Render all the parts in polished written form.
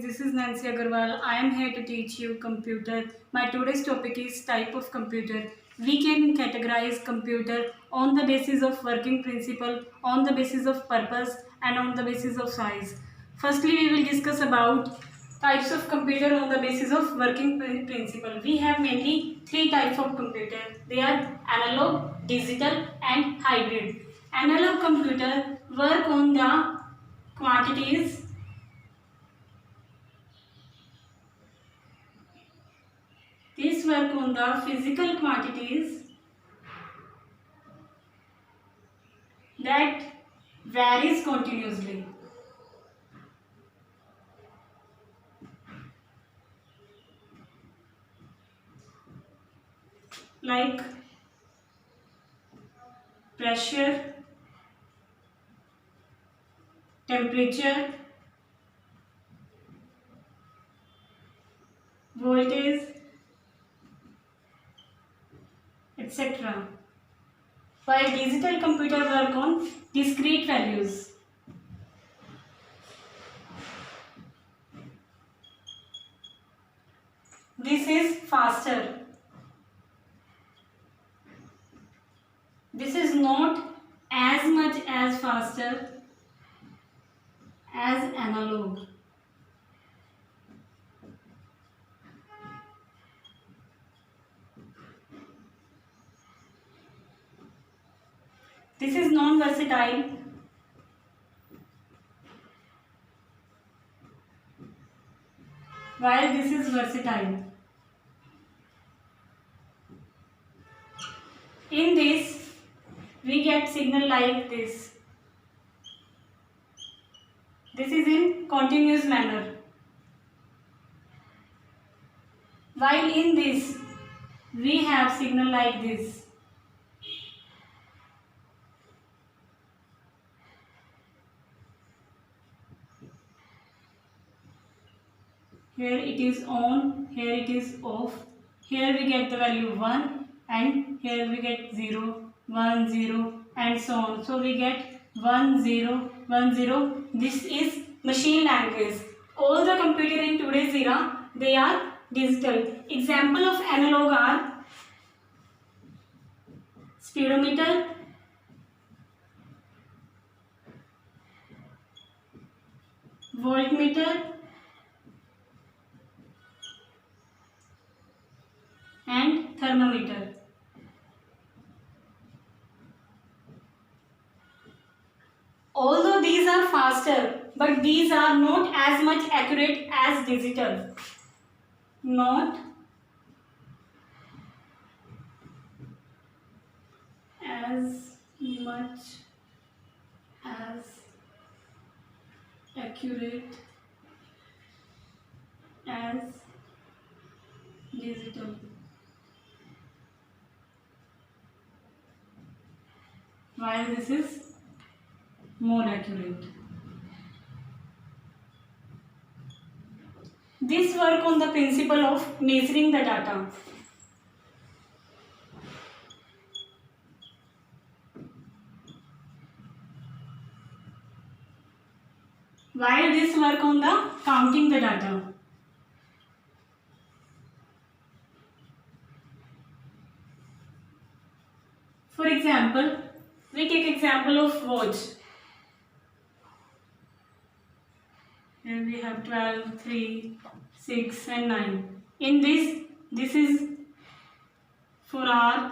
this is Nancy Agarwal. I am here to teach you computer. My today's topic is type of computer. We can categorize computer on the basis of working principle, on the basis of purpose and on the basis of size. Firstly, we will discuss about types of computer on the basis of working principle. We have mainly three types of computer. They are analog, digital and hybrid. Analog computer work on the quantities. This work on the physical quantities that varies continuously. Like pressure, temperature, voltage, etc. While digital computer work on discrete values. This is faster. This is not as much as faster as analog. This is non-versatile. While this is versatile. In this, we get signal like this. This is in continuous manner. While in this, we have signal like this. Here it is on, here it is off. Here we get the value 1 and here we get 0, 1, 0 and so on. So we get 1, 0, 1, 0. This is machine language. All the computer in today's era, they are digital. Example of analog are speedometer, voltmeter and thermometer. Although these are faster, but these are not as much accurate as digital. Not as much as accurate as digital. While this is more accurate. This work on the principle of measuring the data. While this work on the counting the data. For example, we take example of watch. Here we have 12, 3, 6 and 9. In this is for hour,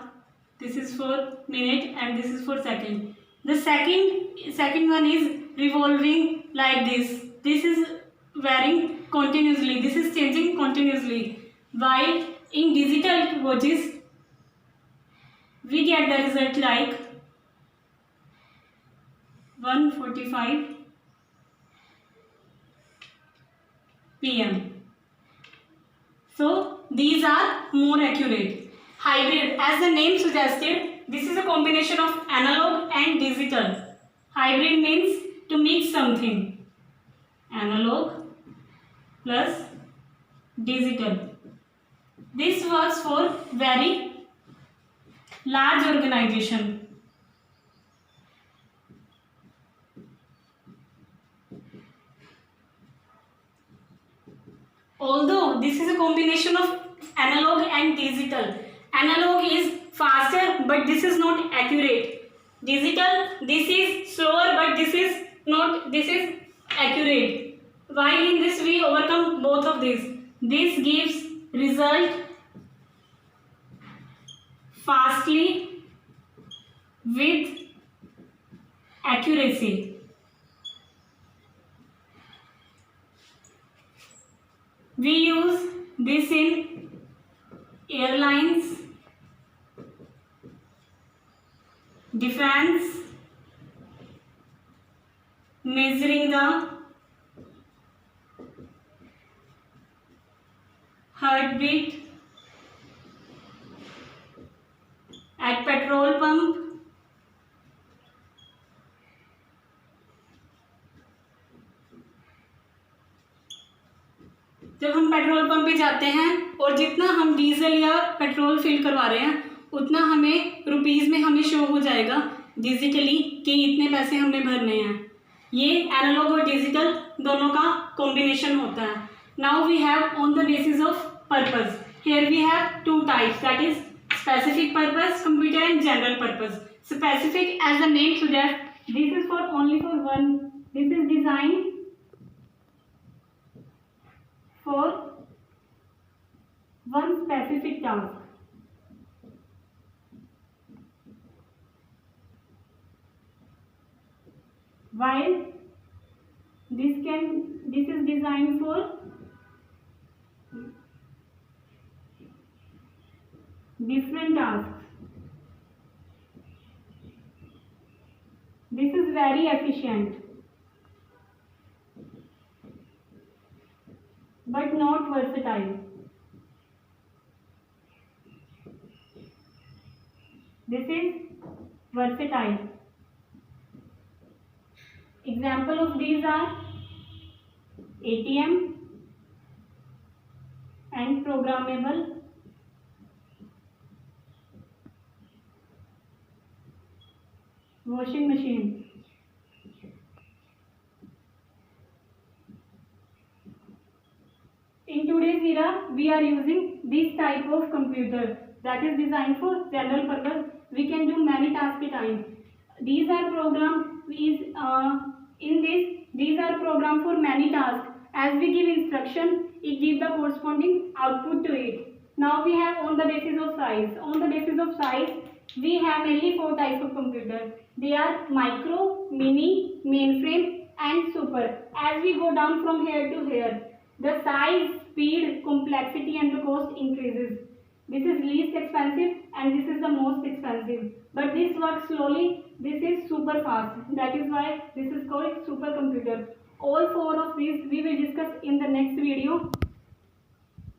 this is for minute and this is for second. The second one is revolving like this. This is varying continuously. This is changing continuously. While in digital watches, we get the result like 1:45 PM. So these are more accurate. Hybrid, as the name suggested, this is a combination of analog and digital. Hybrid means to mix something. Analog plus digital. This works for very large organization. Although this is a combination of analog and digital. Analog is faster, but this is not accurate. Digital, this is slower, but this is accurate. While in this we overcome both of these. This gives result fastly with accuracy. We use this in airlines, defense, measuring the heartbeat, at petrol pump, जब हम petrol pump पे जाते हैं और जितना हम diesel या petrol fill करवा रहे हैं उतना हमें रुपीस में हमें शो हो जाएगा डिजिटली कि इतने पैसे हमने भरने हैं। ये एनालॉग और डिजिटल दोनों का कॉम्बिनेशन होता है। Now we have on the basis of purpose, here we have two types, that is specific purpose computer and general purpose. Specific as the name suggest, this is for only for one, this is design for one specific task. While this is designed for different tasks. This is very efficient, but not versatile. This is versatile. Example of these are ATM and programmable washing machine. In today's era, we are using this type of computer that is designed for general purpose. We can do many tasks at a time. These are programmed these are programmed for many tasks. As we give instruction, it gives the corresponding output to it. Now we have on the basis of size. On the basis of size, we have mainly four types of computer. They are micro, mini, mainframe, and super. As we go down from here to here, the size, speed, complexity and the cost increases. This is least expensive and this is the most expensive. But this works slowly. This is super fast. That is why this is called supercomputer. All four of these we will discuss in the next video.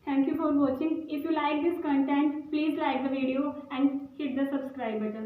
Thank you for watching. If you like this content, please like the video and hit the subscribe button.